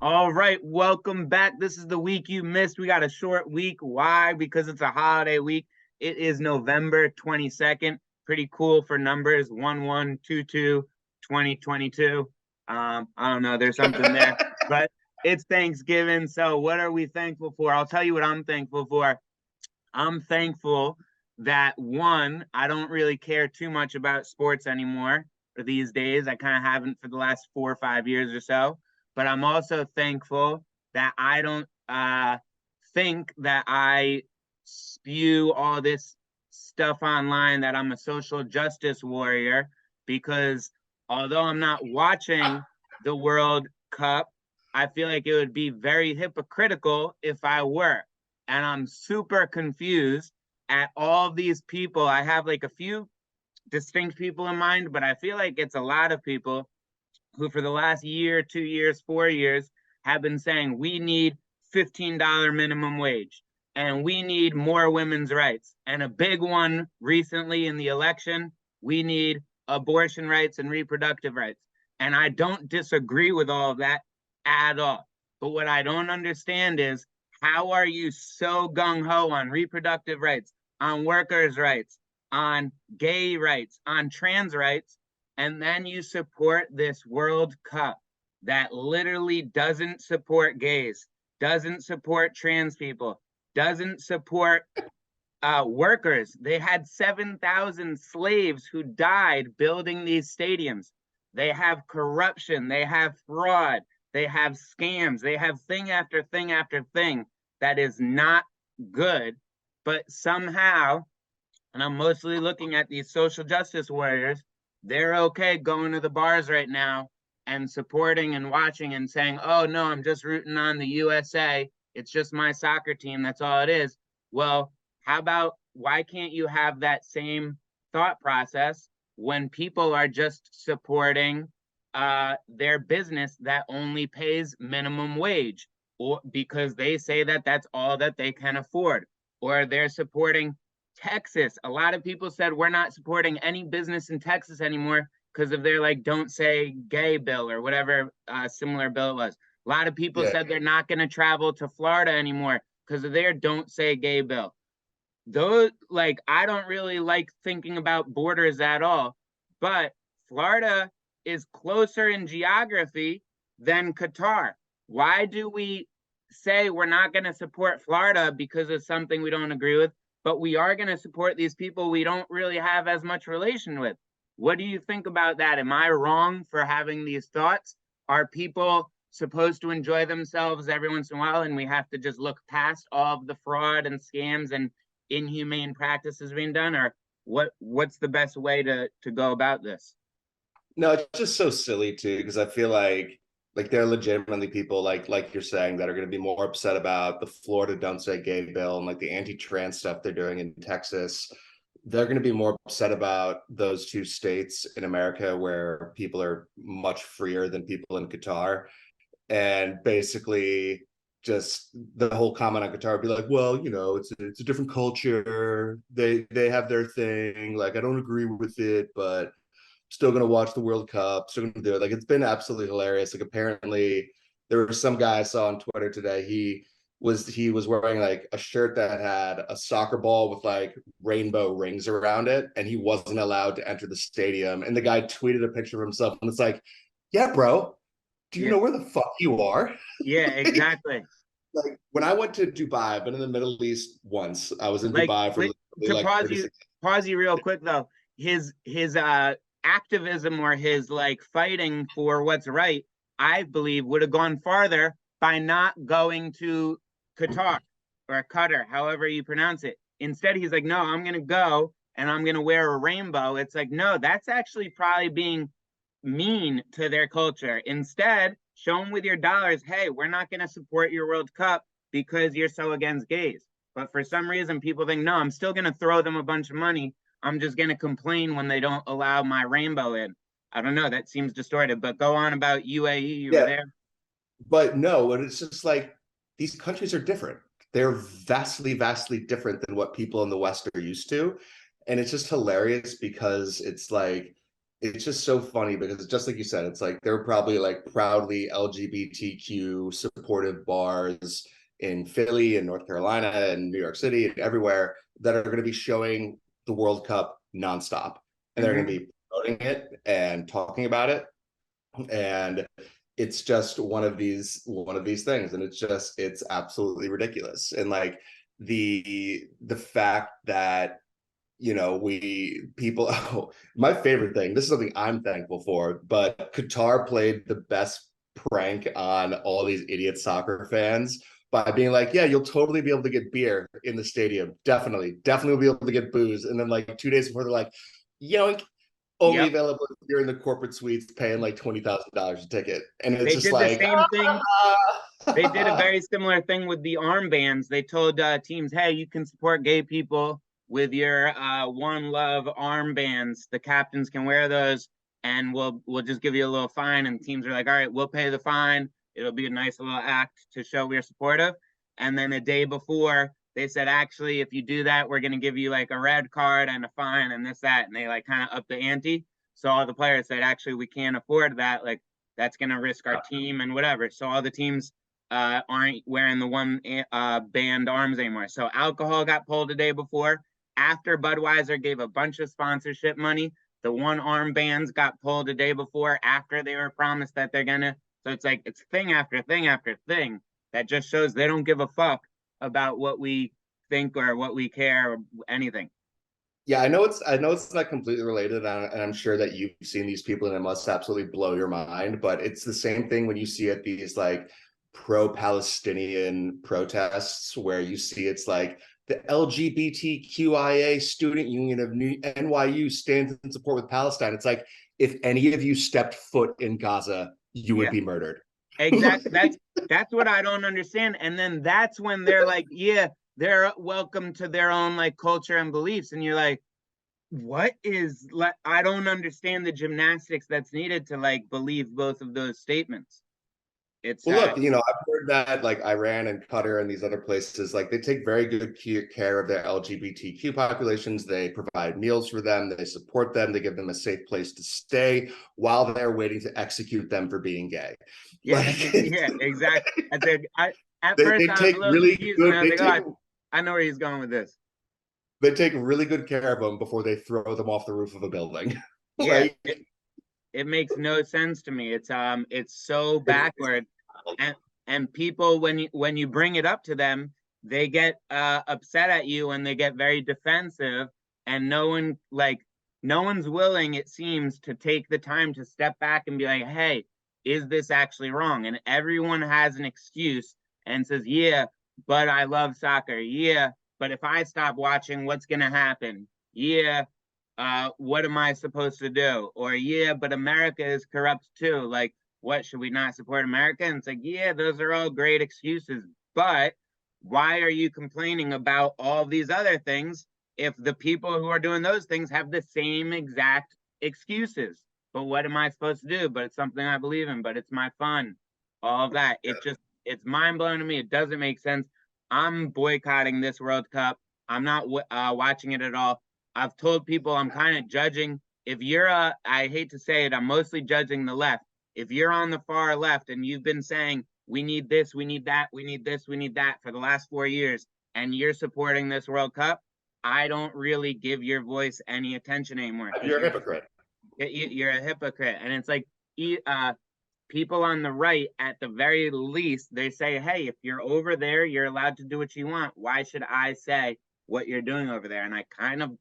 All right, welcome back. This is the week you missed. We got a short week. Why? Because it's a holiday week. It is November 22nd. Pretty cool for numbers. 1122 2022. I don't know, there's something there. But it's Thanksgiving. So what are we thankful for? I'll tell you what I'm thankful for. I'm thankful that one, I don't really care too much about sports anymore for these days. I kind of haven't for the last 4 or 5 years or so. But I'm also thankful that I don't think that I spew all this stuff online that I'm a social justice warrior, because although I'm not watching the World Cup, I feel like it would be very hypocritical if I were. And I'm super confused at all these people. I have like a few distinct people in mind, but I feel like it's a lot of people who for the last year, 2 years, 4 years have been saying we need $15 minimum wage and we need more women's rights. And a big one recently in the election, we need abortion rights and reproductive rights. And I don't disagree with all of that at all. But what I don't understand is, how are you so gung-ho on reproductive rights, on workers' rights, on gay rights, on trans rights, and then you support this World Cup that literally doesn't support gays, doesn't support trans people, doesn't support workers? They had 7,000 slaves who died building these stadiums. They have corruption, they have fraud, they have scams, they have thing after thing after thing that is not good. But somehow, and I'm mostly looking at these social justice warriors, they're okay going to the bars right now and supporting and watching and saying, oh no, I'm just rooting on the USA. It's just my soccer team. That's all it is. Well, how about, why can't you have that same thought process when people are just supporting their business that only pays minimum wage, or because they say that that's all that they can afford, or they're supporting Texas? A lot of people said we're not supporting any business in Texas anymore because of their like don't say gay bill or whatever similar bill it was. A lot of people said they're not going to travel to Florida anymore because of their don't say gay bill. Those, like, I don't really like thinking about borders at all, but Florida is closer in geography than Qatar. Why do we say we're not going to support Florida because of something we don't agree with, but we are going to support these people we don't really have as much relation with? What do you think about that? Am I wrong for having these thoughts? Are people supposed to enjoy themselves every once in a while and we have to just look past all of the fraud and scams and inhumane practices being done? Or what's the best way to go about this? No, it's just so silly too, because I feel like there are legitimately people like you're saying that are going to be more upset about the Florida Don't Say Gay bill and like the anti-trans stuff they're doing in Texas. They're going to be more upset about those two states in America where people are much freer than people in Qatar. And basically just the whole comment on Qatar would be like, well, it's a different culture. They have their thing. Like, I don't agree with it, but still going to watch the World Cup, still going to do it. Like, it's been absolutely hilarious. Like, apparently there was some guy I saw on Twitter today. He was wearing like a shirt that had a soccer ball with like rainbow rings around it, and he wasn't allowed to enter the stadium. And the guy tweeted a picture of himself, and it's like, yeah, bro, do you Yeah, know where the fuck you are? yeah, exactly. Like, when I went to Dubai, I've been in the Middle East once. I was in Like, Dubai for wait, literally to like 36. pause you real quick though. His activism, or his like fighting for what's right, I believe would have gone farther by not going to Qatar or Qatar, however you pronounce it. Instead, he's like, no, I'm gonna go and I'm gonna wear a rainbow. It's like, no, that's actually probably being mean to their culture. Instead, show them with your dollars, hey, we're not gonna support your World Cup because you're so against gays. But for some reason, people think, no, I'm still going to throw them a bunch of money. I'm just going to complain when they don't allow my rainbow in. I don't know. That seems distorted. But go on about UAE. You were Yeah, there. but no, and it's just like these countries are different. They're vastly, vastly different than what people in the West are used to. And it's just hilarious because it's like it's just so funny because just like you said, it's like they're probably like proudly LGBTQ supportive bars in Philly and North Carolina and New York City and everywhere that are going to be showing the World Cup nonstop. And they're going to be promoting it and talking about it. And it's just one of these things. And it's absolutely ridiculous. And like the fact that we people oh, my favorite thing, this is something I'm thankful for, but Qatar played the best prank on all these idiot soccer fans by being like, yeah, you'll totally be able to get beer in the stadium, definitely will be able to get booze, and then like 2 days before they're like, yoink, only Yep. available if you're in the corporate suites paying like $20,000 a ticket, and it's They just did the like same thing. They did a very similar thing with the armbands. They told teams, hey, you can support gay people with your One Love armbands. The captains can wear those, and we'll just give you a little fine. And teams are like, all right, we'll pay the fine. It'll be a nice little act to show we're supportive. And then a day before, they said, actually, if you do that, we're going to give you like a red card and a fine and this, that. And they like kind of up the ante. So all the players said, actually, we can't afford that. Like, that's going to risk our team and whatever. So all the teams aren't wearing the one band arms anymore. So alcohol got pulled the day before. After Budweiser gave a bunch of sponsorship money, the one arm bands got pulled the day before after they were promised that they're gonna. So it's like it's thing after thing after thing that just shows they don't give a fuck about what we think or what we care or anything. Yeah, I know it's not completely related, and I'm sure that you've seen these people, and it must absolutely blow your mind. But it's the same thing when you see at these like pro-Palestinian protests, where you see it's like the LGBTQIA student union of NYU stands in support with Palestine. It's like if any of you stepped foot in Gaza, you would Yeah, be murdered. exactly. That's what I don't understand. And then that's when they're like, yeah, they're welcome to their own like culture and beliefs, and you're like, what is like, I don't understand the gymnastics that's needed to like believe both of those statements. It's Well, look, I've heard that like Iran and Qatar and these other places, like they take very good care of their LGBTQ populations. They provide meals for them, they support them, they give them a safe place to stay while they're waiting to execute them for being gay. yeah, Like yeah, exactly. I said I at they first I was a take little really confused and good I was like, oh, I know where he's going with this. they take really good care of them before they throw them off the roof of a building. Yeah, Like it makes no sense to me. It's so it's backward. and and people when you bring it up to them, they get upset at you and they get very defensive, and no one's willing, it seems, to take the time to step back and be like, hey, is this actually wrong? And everyone has an excuse and says, yeah, but I love soccer. Yeah, but if I stop watching, what's going to happen? Yeah, what am I supposed to do? Or yeah, but America is corrupt too. Like, what, should we not support America? And it's like, yeah, those are all great excuses, but why are you complaining about all these other things if the people who are doing those things have the same exact excuses? But what am I supposed to do? But it's something I believe in, but it's my fun. All of that. It's mind blowing to me. It doesn't make sense. I'm boycotting this World Cup. I'm not watching it at all. I've told people I'm kind of judging. If you're I hate to say it, I'm mostly judging the left. If you're on the far left and you've been saying, we need this, we need that, we need this, we need that for the last 4 years, and you're supporting this World Cup, I don't really give your voice any attention anymore, because you're a hypocrite. you're a hypocrite. And it's like, people on the right, at the very least, they say, hey, if you're over there, you're allowed to do what you want. Why should I say what you're doing over there? And I kind of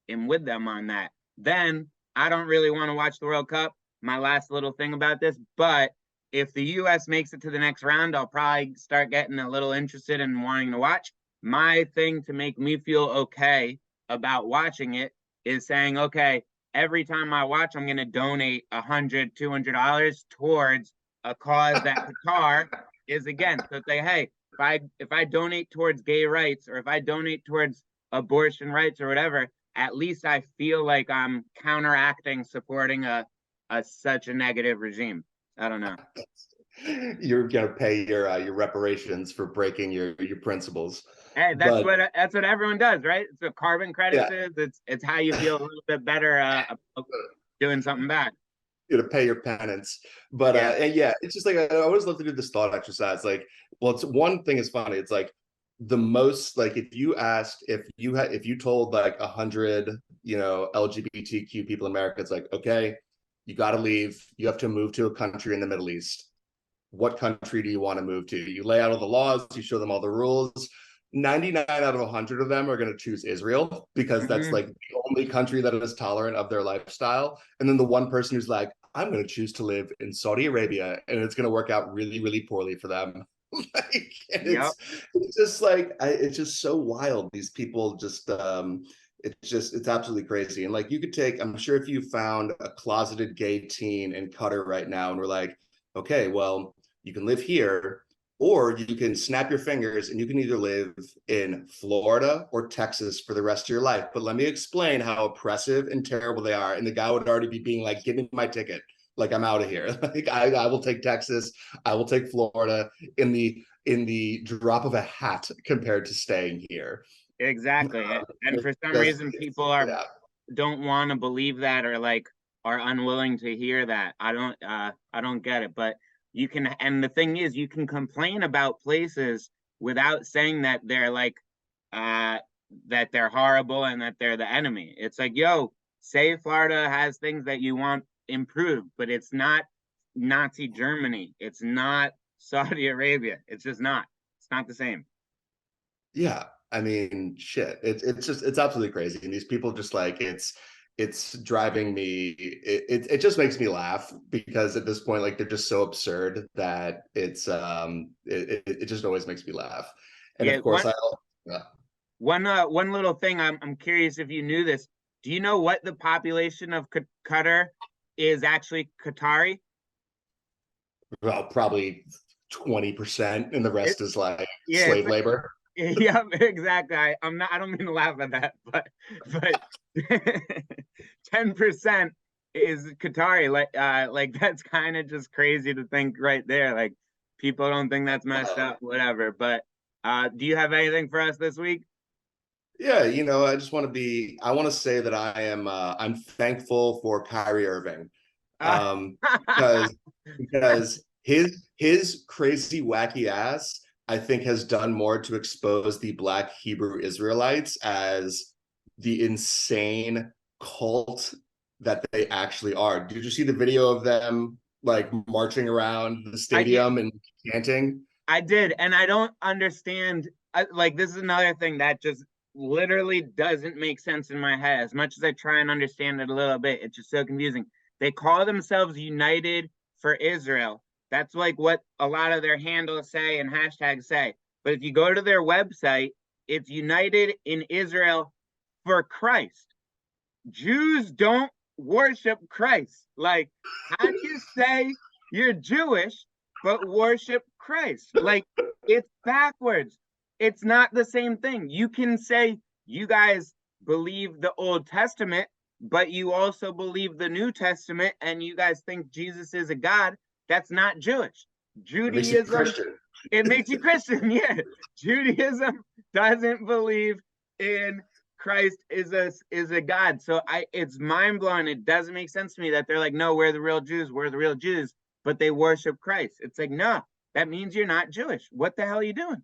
am with them on that. Then I don't really want to watch the World Cup. My last little thing about this, but if the US makes it to the next round, I'll probably start getting a little interested in wanting to watch. My thing to make me feel okay about watching it is saying, okay, every time I watch, I'm going to donate $100, $200 towards a cause that Qatar is against. So say, hey, if I donate towards gay rights, or if I donate towards abortion rights or whatever, at least I feel like I'm counteracting supporting such a negative regime. I don't know. you're gonna pay your reparations for breaking your principles. Hey, But that's what everyone does, right? It's what carbon credits yeah, is. It's how you feel a little bit better about doing something back. you know, pay your penance. But Yeah. and yeah, it's just like I always love to do this thought exercise. Like, well, it's one thing is funny. It's like the most like if you asked if you told like 100 LGBTQ people in America, it's like, okay, you got to leave. You have to move to a country in the Middle East. What country do you want to move to? You lay out all the laws, you show them all the rules. 99 out of 100 of them are going to choose Israel because that's Hmm. like the only country that is tolerant of their lifestyle. And then the one person who's like, I'm going to choose to live in Saudi Arabia, and it's going to work out really, really poorly for them. Like, and Yep. it's just like it's just so wild. These people just it's absolutely crazy. And like you could take, I'm sure if you found a closeted gay teen in Qatar right now and we're like, okay, well, you can live here, or you can snap your fingers and you can either live in Florida or Texas for the rest of your life. But let me explain how oppressive and terrible they are. And the guy would already be being like, give me my ticket. Like, I'm out of here. Like, I will take Texas. I will take Florida in the drop of a hat compared to staying here. Exactly. And for some Just, reason, people are yeah. don't want to believe that, or like are unwilling to hear that. I don't get it. But you can, and the thing is, you can complain about places without saying that they're like uh that they're horrible and that they're the enemy. It's like, yo, say Florida has things that you want improved, but it's not Nazi Germany. It's not Saudi Arabia. It's just not. It's not the same. Yeah, I mean, shit. It's just it's absolutely crazy, and these people just like it's driving me. It just makes me laugh because at this point, like they're just so absurd that it just always makes me laugh. And Yeah, of course, yeah. one little thing. I'm curious if you knew this. Do you know what the population of Qatar is actually Qatari? Well, probably 20%, and the It, rest is like yeah, slave labor. yeah, exactly. I'm not. I don't mean to laugh at that, but 10% is Qatari. Like that's kind of just crazy to think right there. Like people don't think that's messed up, whatever. But do you have anything for us this week? Yeah, I just want to I want to say that I'm thankful for Kyrie Irving. Uh, Because his crazy wacky ass, I think, has done more to expose the Black Hebrew Israelites as the insane cult that they actually are. Did you see the video of them like marching around the I yeah, stadium and chanting? I did, and I don't understand. Like this is another thing that just literally doesn't make sense in my head. As much as I try and understand it a little bit, it's just so confusing. They call themselves United for Israel. That's like what a lot of their handles say and hashtags say. But if you go to their website, it's United in Israel for Christ. Jews don't worship Christ. Like, how do you say you're Jewish but worship Christ? Like, it's backwards. It's not the same thing. You can say you guys believe the Old Testament, but you also believe the New Testament, and you guys think Jesus is a God. That's not Jewish. It makes you Judaism, Christian. it makes you Christian. Yeah. Judaism doesn't believe in Christ is a God. So it's mind blowing. It doesn't make sense to me that they're like, no, we're the real Jews, we're the real Jews, but they worship Christ. It's like, no, that means you're not Jewish. What the hell are you doing?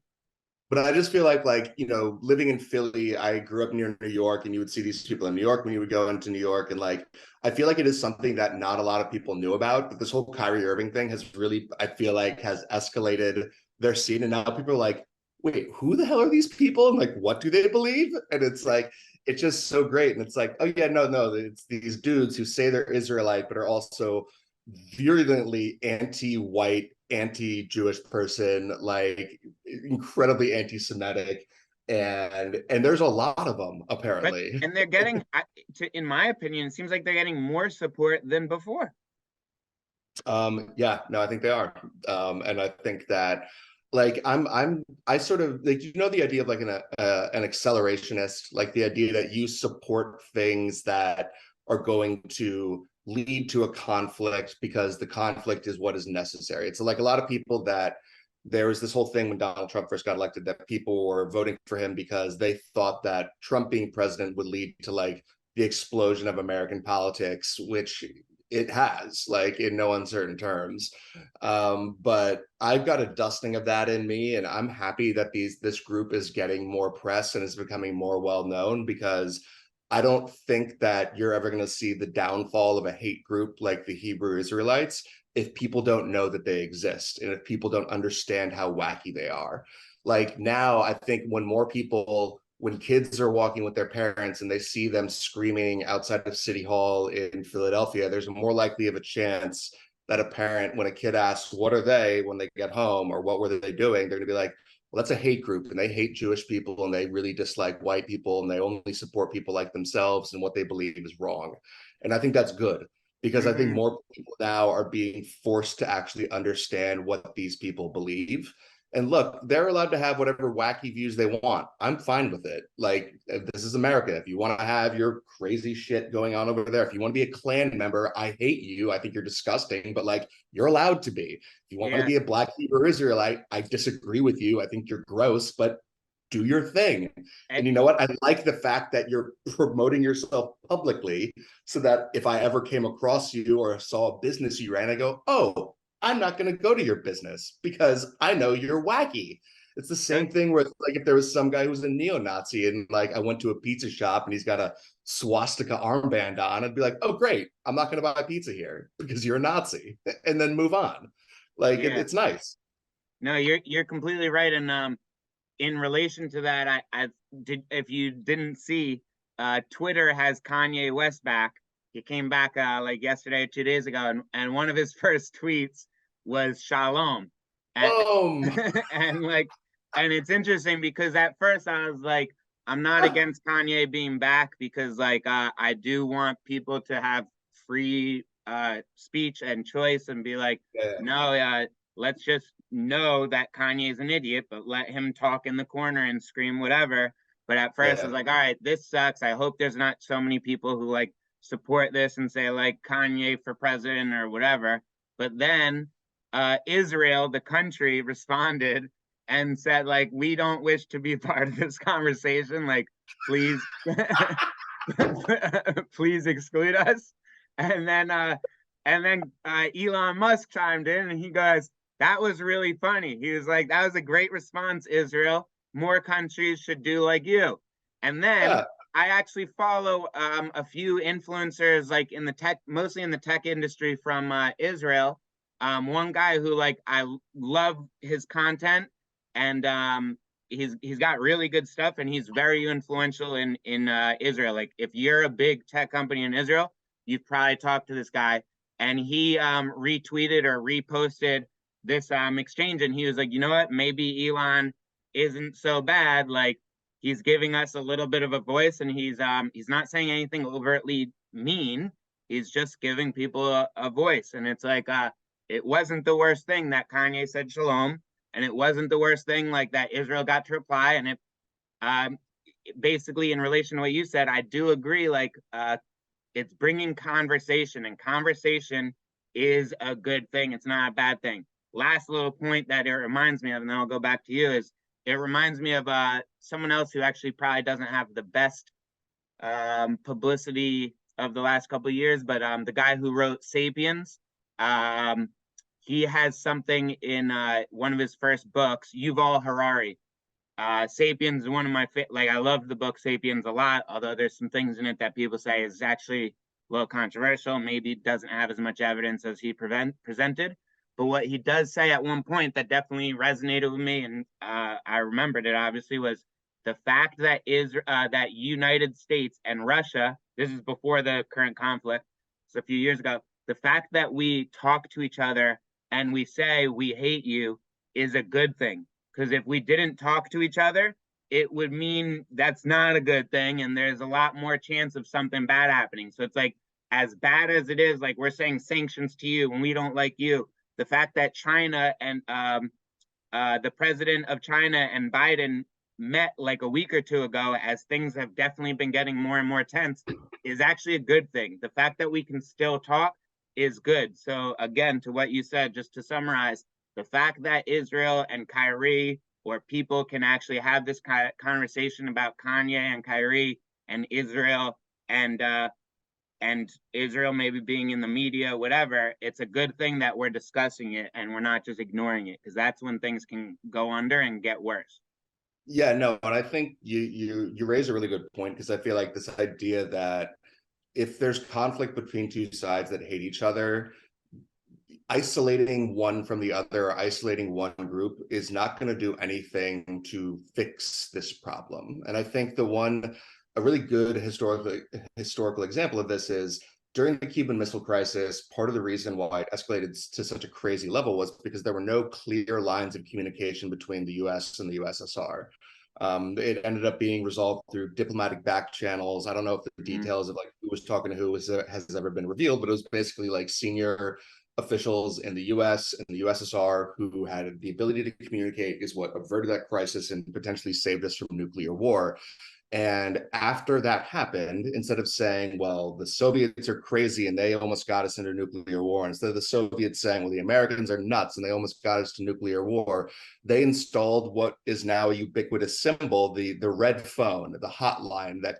But I just feel like, living in Philly, I grew up near New York, and you would see these people in New York when you would go into New York. And like, I feel like it is something that not a lot of people knew about. But this whole Kyrie Irving thing has really, I feel like, has escalated their scene. And now people are like, wait, who the hell are these people? And like, what do they believe? And it's like, it's just so great. And it's like, oh, yeah, no, it's these dudes who say they're Israelite, but are also virulently anti-white, anti-Jewish person, like incredibly anti-Semitic, and there's a lot of them But apparently. and they're getting, in my opinion, it seems like they're getting more support than before. Yeah, no, I think they are, and I think that like I sort of like the idea of like an accelerationist, like the idea that you support things that are going to lead to a conflict because the conflict is what is necessary. It's like a lot of people that there was this whole thing when Donald Trump first got elected that people were voting for him because they thought that Trump being president would lead to like the explosion of American politics, which it has, like in no uncertain terms. But I've got a dusting of that in me, and I'm happy that this group is getting more press and is becoming more well known, because I don't think that you're ever going to see the downfall of a hate group like the Hebrew Israelites if people don't know that they exist and if people don't understand how wacky they are. Like now, I think when kids are walking with their parents and they see them screaming outside of City Hall in Philadelphia, there's more likely of a chance that a parent, when a kid asks, what are they when they get home, or what were they doing? They're going to be like, well, that's a hate group and they hate Jewish people and they really dislike white people and they only support people like themselves and what they believe is wrong. And I think that's good, because I think more people now are being forced to actually understand what these people believe. And look, they're allowed to have whatever wacky views they want. I'm fine with it. Like, this is America. If you want to have your crazy shit going on over there, if you want to be a Klan member, I hate you. I think you're disgusting, but like, you're allowed to be. If you want to be a Black Hebrew Israelite, I disagree with you. I think you're gross, but do your thing. And you know what? I like the fact that you're promoting yourself publicly so that if I ever came across you or saw a business you ran, I go, oh, I'm not going to go to your business because I know you're wacky. It's the same thing with like if there was some guy who's a neo-Nazi and like I went to a pizza shop and he's got a swastika armband on, I'd be like, oh, great. I'm not going to buy pizza here because you're a Nazi, and then move on. Like it's nice. No, you're completely right. And in relation to that, I did, if you didn't see, Twitter has Kanye West back. He came back like yesterday or 2 days ago, and one of his first tweets was shalom. And, and it's interesting because at first I was like, I'm not against Kanye being back because like I do want people to have free speech and choice and be like, no, let's just know that Kanye's an idiot, but let him talk in the corner and scream whatever. But at first I was like, all right, this sucks. I hope there's not so many people who like support this and say like Kanye for president or whatever. But then Israel, the country, responded and said like, we don't wish to be part of this conversation. Like, please, please exclude us. And then Elon Musk chimed in and he goes, that was really funny. He was like, that was a great response, Israel. More countries should do like you. And then I actually follow a few influencers like in the tech, mostly in the tech industry from Israel. One guy who like I love his content, and he's got really good stuff, and he's very influential in Israel. Like if you're a big tech company in Israel, you've probably talked to this guy, and he retweeted or reposted this exchange, and he was like, you know what, maybe Elon isn't so bad. Like he's giving us a little bit of a voice, and he's not saying anything overtly mean. He's just giving people a voice, and it's like it wasn't the worst thing that Kanye said shalom, and it wasn't the worst thing like that Israel got to reply. And it basically in relation to what you said, I do agree. Like it's bringing conversation, and conversation is a good thing. It's not a bad thing. Last little point that it reminds me of, and then I'll go back to you, is it reminds me of someone else who actually probably doesn't have the best publicity of the last couple of years, but the guy who wrote *Sapiens*, he has something in one of his first books, Yuval Harari. *Sapiens* is one of my like I love the book *Sapiens* a lot, although there's some things in it that people say is actually a little controversial. Maybe doesn't have as much evidence as he presented. But what he does say at one point that definitely resonated with me, and I remembered it obviously, was the fact that that United States and Russia, this is before the current conflict, it's a few years ago, the fact that we talk to each other and we say we hate you is a good thing. Because if we didn't talk to each other, it would mean that's not a good thing, and there's a lot more chance of something bad happening. So it's like, as bad as it is, like we're saying sanctions to you when we don't like you, the fact that China and the president of China and Biden met like a week or two ago, as things have definitely been getting more and more tense, is actually a good thing. The fact that we can still talk is good. So again, to what you said, just to summarize, the fact that Israel and Kyrie, or people can actually have this conversation about Kanye and Kyrie and Israel, and Israel maybe being in the media, whatever, it's a good thing that we're discussing it and we're not just ignoring it, because that's when things can go under and get worse. Yeah, no, and I think you raise a really good point, because I feel like this idea that if there's conflict between two sides that hate each other, isolating one from the other, isolating one group is not going to do anything to fix this problem. And I think a really good historical example of this is during the Cuban Missile Crisis. Part of the reason why it escalated to such a crazy level was because there were no clear lines of communication between the US and the USSR. It ended up being resolved through diplomatic back channels. I don't know if the details of like who was talking to who has ever been revealed, but it was basically like senior officials in the US and the USSR who had the ability to communicate is what averted that crisis and potentially saved us from nuclear war. And after that happened, instead of saying, well, the Soviets are crazy and they almost got us into nuclear war, instead of the Soviets saying, well, the Americans are nuts and they almost got us to nuclear war, they installed what is now a ubiquitous symbol, the red phone, the hotline that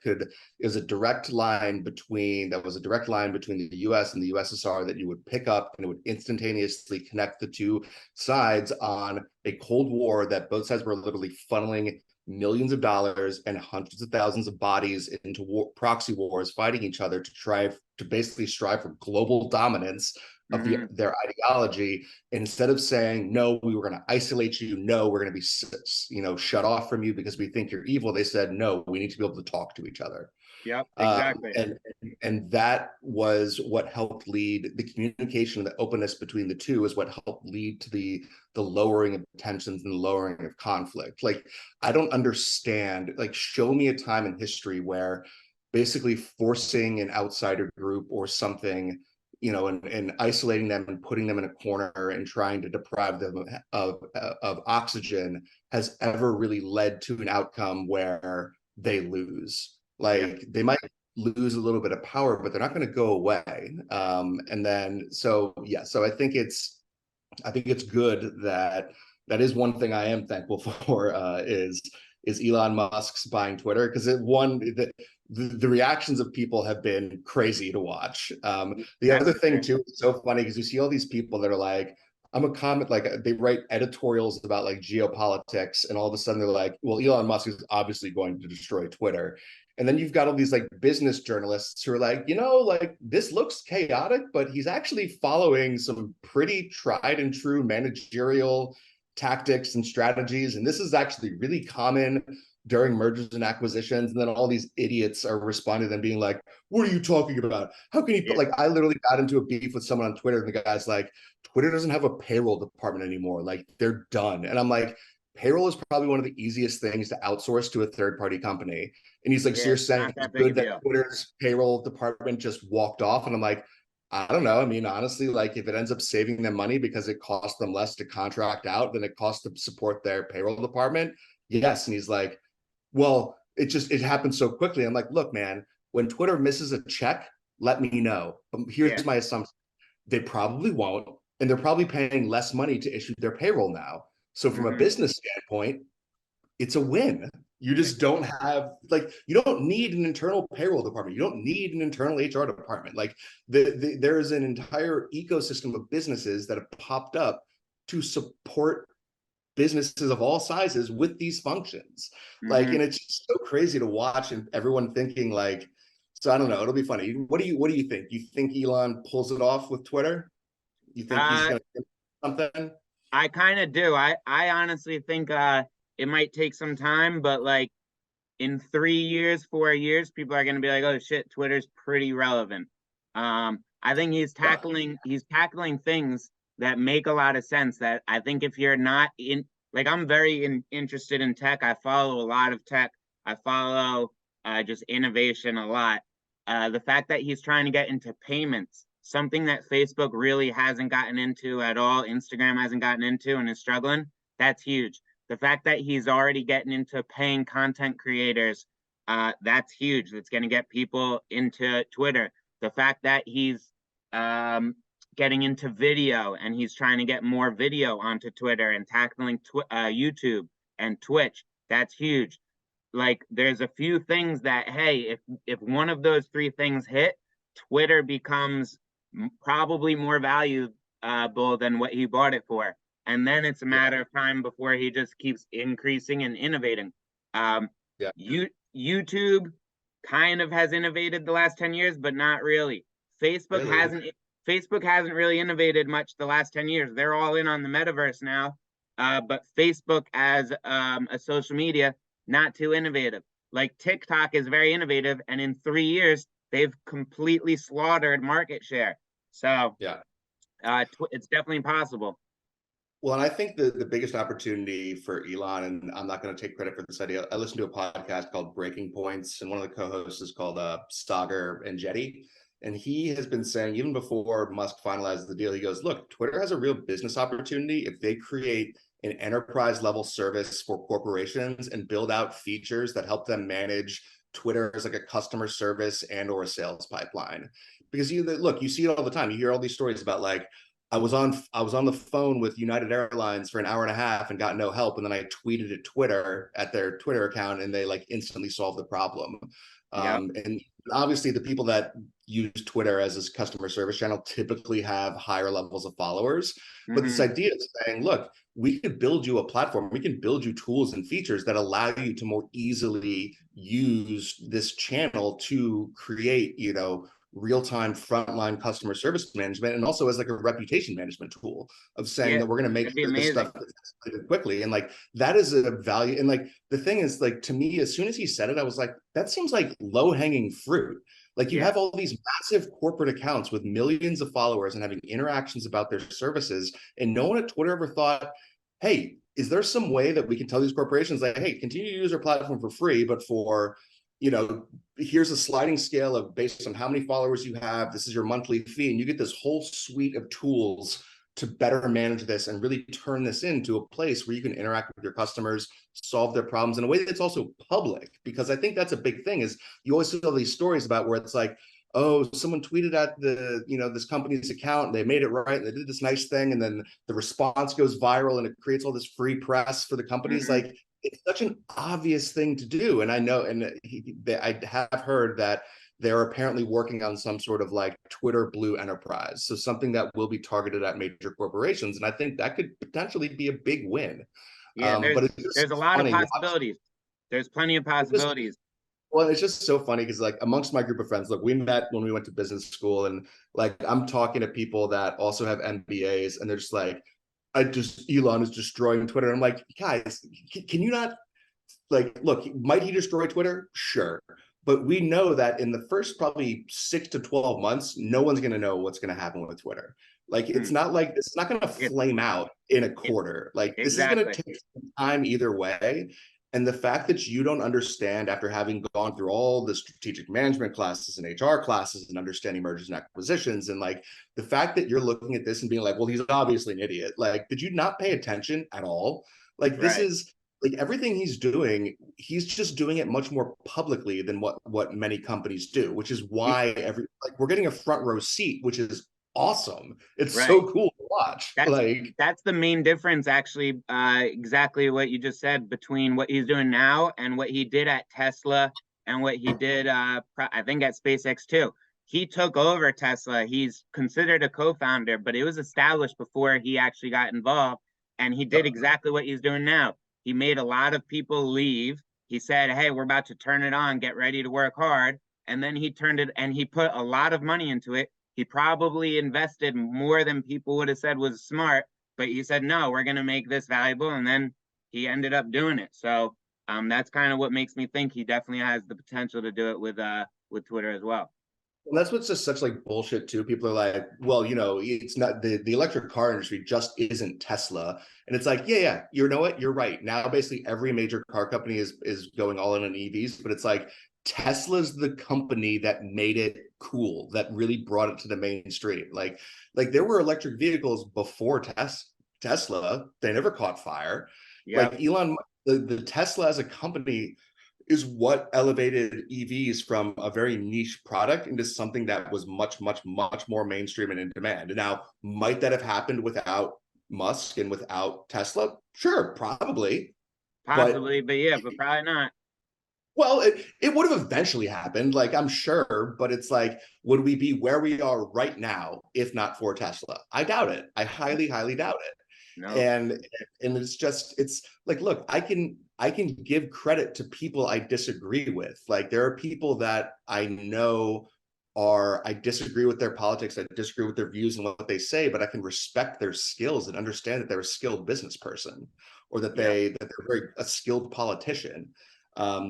was a direct line between the US and the USSR that you would pick up, and it would instantaneously connect the two sides on a Cold War that both sides were literally funneling millions of dollars and hundreds of thousands of bodies into proxy wars, fighting each other to basically strive for global dominance of their ideology. And instead of saying, no, we were going to isolate you, no, we're going to be shut off from you because we think you're evil, they said, no, we need to be able to talk to each other. Yep, exactly. And that was what helped lead the communication, the openness between the two is what helped lead to the lowering of tensions and the lowering of conflict. Like, I don't understand, like, show me a time in history where basically forcing an outsider group or something, and isolating them and putting them in a corner and trying to deprive them of oxygen has ever really led to an outcome where they lose. Like, they might lose a little bit of power, but they're not going to go away. So I think it's good that is one thing I am thankful for, is Elon Musk's buying Twitter, because the reactions of people have been crazy to watch. The other thing too, is so funny because you see all these people that are like, I'm a comment, like they write editorials about like geopolitics, and all of a sudden they're like, well, Elon Musk is obviously going to destroy Twitter. And then you've got all these like business journalists who are like, like this looks chaotic, but he's actually following some pretty tried and true managerial tactics and strategies. And this is actually really common during mergers and acquisitions. And then all these idiots are responding to them being like, what are you talking about? How can you put, like, I literally got into a beef with someone on Twitter, and the guy's like, Twitter doesn't have a payroll department anymore. Like, they're done. And I'm like, payroll is probably one of the easiest things to outsource to a third-party company. And he's like, so you're saying it's good that Twitter's payroll department just walked off? And I'm like, I don't know. I mean, honestly, like, if it ends up saving them money because it costs them less to contract out than it costs to support their payroll department, yes. And he's like, well, it happened so quickly. I'm like, look, man, when Twitter misses a check, let me know. But here's my assumption. They probably won't. And they're probably paying less money to issue their payroll now. So from a business standpoint, it's a win. You just don't have, like, you don't need an internal payroll department. You don't need an internal HR department. Like, there is an entire ecosystem of businesses that have popped up to support businesses of all sizes with these functions. Like, and it's just so crazy to watch, and everyone thinking like, so I don't know, it'll be funny. What do you think? You think Elon pulls it off with Twitter? You think he's gonna do something? I kind of do. I honestly think it might take some time, but like in 3 years, 4 years, people are gonna be like, oh shit, Twitter's pretty relevant. I think he's tackling things that make a lot of sense, that I think if you're not in, like, I'm very interested in tech. I follow a lot of tech. I follow just innovation a lot. The fact that he's trying to get into payments, something that Facebook really hasn't gotten into at all, Instagram hasn't gotten into and is struggling, that's huge. The fact that he's already getting into paying content creators, that's huge. That's going to get people into Twitter. The fact that he's getting into video and he's trying to get more video onto Twitter and tackling YouTube and Twitch, that's huge. Like, there's a few things that, hey, if one of those three things hit, Twitter becomes probably more valuable than what he bought it for. And then it's a matter of time before he just keeps increasing and innovating. YouTube kind of has innovated the last 10 years, but not really. Facebook hasn't really innovated much the last 10 years. They're all in on the metaverse now. But Facebook as a social media, not too innovative. Like TikTok is very innovative, and in 3 years, they've completely slaughtered market share. So it's definitely possible. Well, and I think the biggest opportunity for Elon, and I'm not going to take credit for this idea. I listened to a podcast called Breaking Points, and one of the co-hosts is called Sagar and Jetty. And he has been saying, even before Musk finalized the deal, he goes, look, Twitter has a real business opportunity if they create an enterprise level service for corporations and build out features that help them manage Twitter as like a customer service and or a sales pipeline. Because you see it all the time. You hear all these stories about like, I was on the phone with United Airlines for an hour and a half and got no help, and then I tweeted at Twitter at their Twitter account, and they like instantly solved the problem. And obviously, the people that use Twitter as a customer service channel typically have higher levels of followers. But this idea of saying, look, we could build you a platform, we can build you tools and features that allow you to more easily use this channel to create, real-time frontline customer service management, and also as like a reputation management tool of saying that we're going to make sure this stuff quickly. And like, that is a value. And like, the thing is, like, to me, as soon as he said it, I was like, that seems like low-hanging fruit. Like, you have all these massive corporate accounts with millions of followers and having interactions about their services, and no one at Twitter ever thought, hey, is there some way that we can tell these corporations, like, hey, continue to use our platform for free, but for, here's a sliding scale of based on how many followers you have, this is your monthly fee, and you get this whole suite of tools to better manage this and really turn this into a place where you can interact with your customers, solve their problems in a way that's also public. Because I think that's a big thing, is you always see all these stories about where it's like, oh, someone tweeted at this company's account, and they made it right, and they did this nice thing, and then the response goes viral, and it creates all this free press for the companies. Like, it's such an obvious thing to do. And I know, and I have heard that they're apparently working on some sort of like Twitter Blue enterprise. So something that will be targeted at major corporations. And I think that could potentially be a big win. Yeah, but there's a lot of possibilities. There's plenty of possibilities. Well, it's just so funny because, like, amongst my group of friends, look, we met when we went to business school, and like, I'm talking to people that also have MBAs, and they're just like, Elon is destroying Twitter. I'm like, guys, can you not, like, look, might he destroy Twitter? Sure. But we know that in the first probably 6 to 12 months, no one's going to know what's going to happen with Twitter. Like, it's not like, it's not going to flame out in a quarter. Like, this is going to take some time either way. And the fact that you don't understand, after having gone through all the strategic management classes and HR classes and understanding mergers and acquisitions, and like, the fact that you're looking at this and being like, well, he's obviously an idiot. Like, did you not pay attention at all? Like, this is like, everything he's doing, he's just doing it much more publicly than what many companies do, which is why we're getting a front row seat, which is awesome. It's so cool to watch. That's the main difference, actually, exactly what you just said, between what he's doing now and what he did at Tesla and what he did, I think, at SpaceX too. He took over Tesla. He's considered a co-founder, but it was established before he actually got involved, and he did exactly what he's doing now. He made a lot of people leave. He said, hey, we're about to turn it on, get ready to work hard. And then he turned it, and he put a lot of money into it. He probably invested more than people would have said was smart, but he said, no, we're going to make this valuable. And then he ended up doing it. So that's kind of what makes me think he definitely has the potential to do it with Twitter as well. And that's what's just such like bullshit too. People are like, well, it's not the electric car industry just isn't Tesla. And it's like, yeah, you know what? You're right. Now, basically every major car company is going all in on EVs, but it's like, Tesla's the company that made it cool, that really brought it to the mainstream. Like there were electric vehicles before Tesla. They never caught fire. Yeah, Like Elon, the Tesla as a company is what elevated EVs from a very niche product into something that was much, much, much more mainstream and in demand. Now, might that have happened without Musk and without Tesla? Sure, probably. But possibly, but yeah, but probably not. well, it would have eventually happened, like I'm sure, but it's like, would we be where we are right now if not for Tesla? I doubt it. I highly, highly doubt it. No. And it's just, it's like, look, I can give credit to people I disagree with. Like there are people that I know I disagree with their politics, I disagree with their views and what they say, but I can respect their skills and understand that they're a skilled business person, or that Yeah. they're a skilled politician.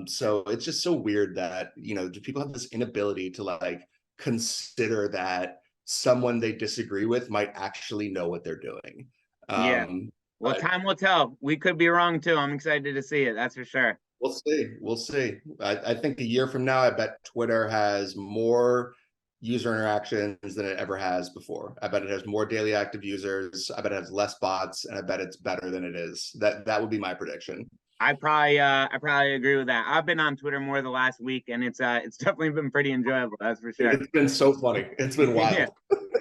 So it's just so weird that, do people have this inability to like consider that someone they disagree with might actually know what they're doing. Yeah. Well, But time will tell. We could be wrong too. I'm excited to see it. That's for sure. we'll see. We'll see. I think a year from now, I bet Twitter has more user interactions than it ever has before. I bet it has more daily active users. I bet it has less bots, and I bet it's better than it is. That would be my prediction. I probably agree with that. I've been on Twitter more the last week, and it's definitely been pretty enjoyable. That's for sure. It's been so funny. It's been Yeah. wild.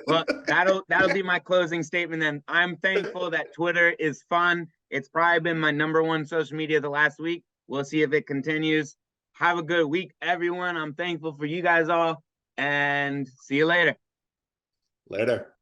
Well, that'll be my closing statement then. I'm thankful that Twitter is fun. It's probably been my number one social media the last week. We'll see if it continues. Have a good week, everyone. I'm thankful for you guys all, and see you later. Later.